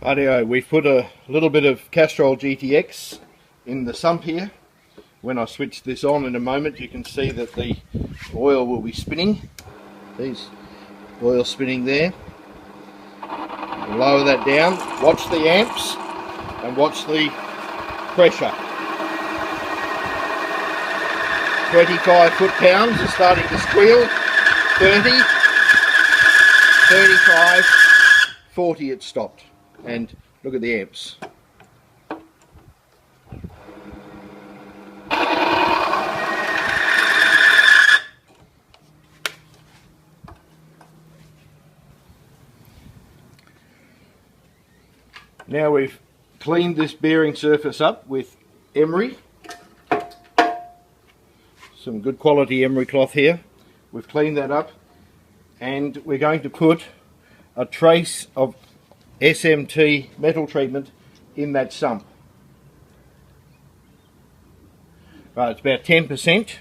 Rightio, we've put a little bit of Castrol GTX in the sump here. When I switch this on in a moment, you can see that the oil will be spinning. There's oil spinning there. We'll lower that down, watch the amps and watch the pressure. 25 foot-pounds is starting to squeal. 30, 35, 40 it stopped. And look at the amps. Now we've cleaned this bearing surface up with emery. Some good quality emery cloth here. We've cleaned that up and we're going to put a trace of SMT metal treatment in that sump. Right, it's about 10%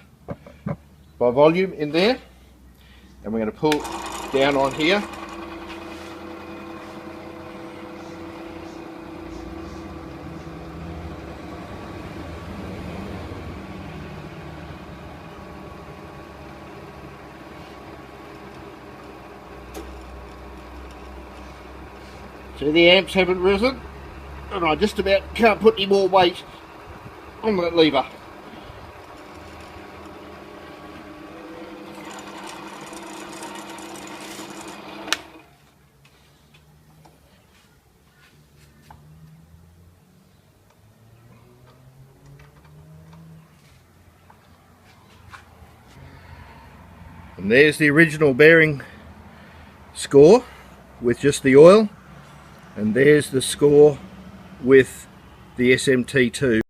by volume in there, and we're going to pull down on here. So the amps haven't risen, and I just about can't put any more weight on that lever. And there's the original bearing score with just the oil. And there's the score with the SMT2.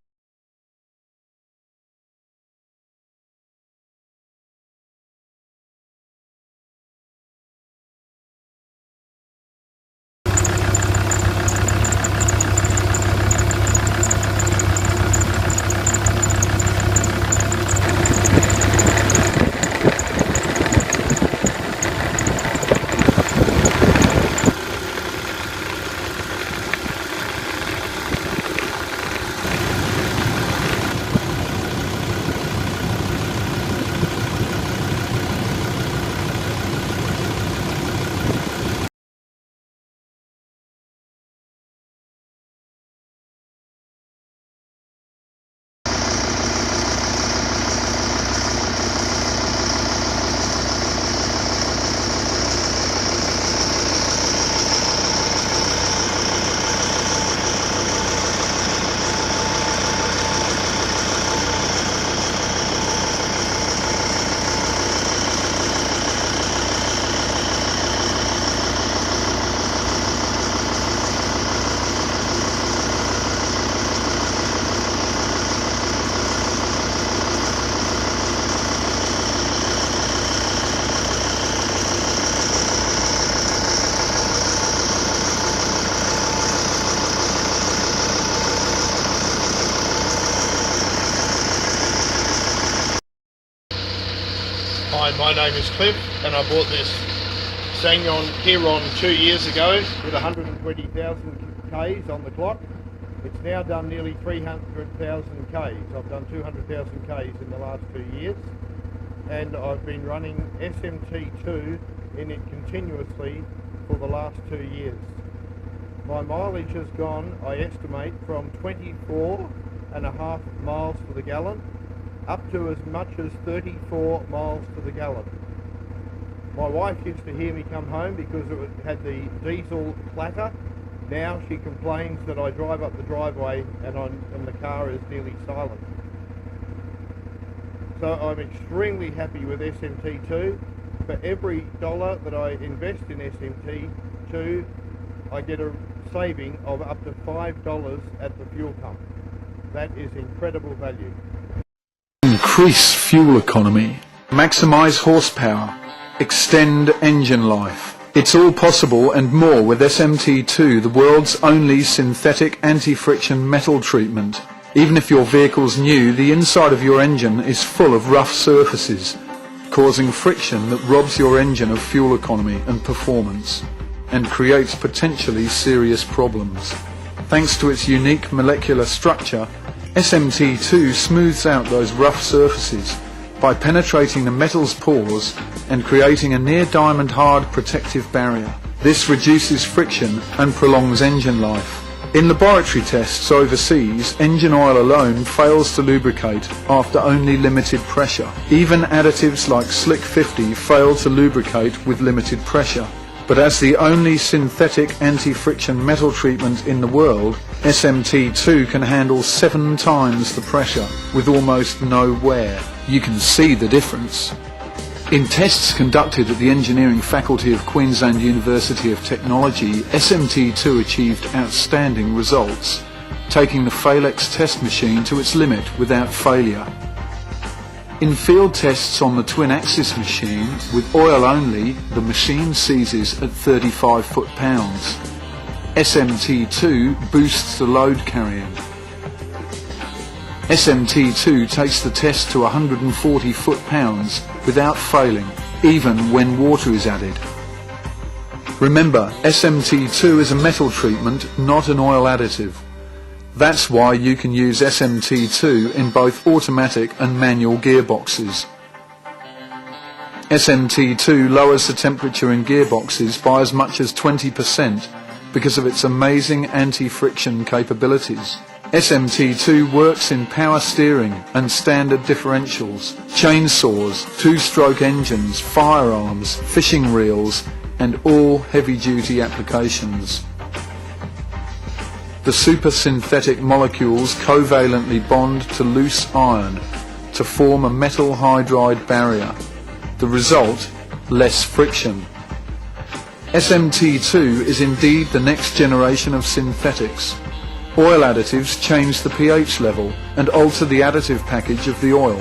Hi, my name is Cliff and I bought this Sangyon Heron 2 years ago with 120,000 Ks on the clock. It's now done nearly 300,000 Ks. I've done 200,000 Ks in the last 2 years, and I've been running SMT2 in it continuously for the last 2 years. My mileage has gone, I estimate, from 24.5 miles to the gallon up to as much as 34 miles to the gallon. My wife used to hear me come home because it had the diesel clatter. Now she complains that I drive up the driveway and the car is nearly silent. So I'm extremely happy with SMT2. For every dollar that I invest in SMT2, I get a saving of up to $5 at the fuel pump. That is incredible value. Increase fuel economy, maximize horsepower, extend engine life. It's all possible and more with SMT2, the world's only synthetic anti-friction metal treatment. Even if your vehicle's new, the inside of your engine is full of rough surfaces, causing friction that robs your engine of fuel economy and performance. and creates potentially serious problems. Thanks to its unique molecular structure, SMT2 smooths out those rough surfaces by penetrating the metal's pores and creating a near diamond hard protective barrier. This reduces friction and prolongs engine life. In laboratory tests overseas, engine oil alone fails to lubricate after only limited pressure. Even additives like Slick 50 fail to lubricate with limited pressure. But as the only synthetic anti-friction metal treatment in the world, SMT2 can handle 7 times the pressure with almost no wear. You can see the difference. In tests conducted at the engineering faculty of Queensland University of Technology, SMT2 achieved outstanding results, taking the Falex test machine to its limit without failure. In field tests on the twin-axis machine, with oil only, the machine seizes at 35 foot-pounds. SMT2 boosts the load carrying. SMT2 takes the test to 140 foot-pounds without failing, even when water is added. Remember, SMT2 is a metal treatment, not an oil additive. That's why you can use SMT2 in both automatic and manual gearboxes. SMT2 lowers the temperature in gearboxes by as much as 20% because of its amazing anti-friction capabilities. SMT2 works in power steering and standard differentials, chainsaws, two-stroke engines, firearms, fishing reels, and all heavy-duty applications. The super-synthetic molecules covalently bond to loose iron to form a metal hydride barrier. The result, less friction. SMT2 is indeed the next generation of synthetics. Oil additives change the pH level and alter the additive package of the oil.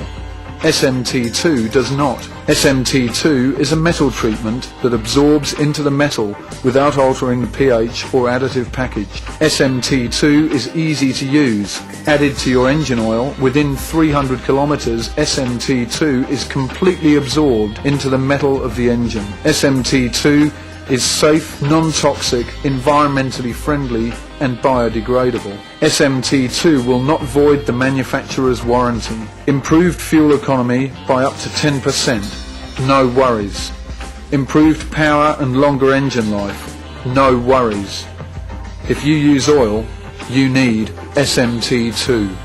SMT2 does not. SMT2 is a metal treatment that absorbs into the metal without altering the pH or additive package. SMT2 is easy to use. Added to your engine oil, within 300 kilometers, SMT2 is completely absorbed into the metal of the engine. SMT2 is safe, non-toxic, environmentally friendly and biodegradable. SMT2 will not void the manufacturer's warranty. Improved fuel economy by up to 10%. No worries. Improved power and longer engine life. No worries. If you use oil, you need SMT2.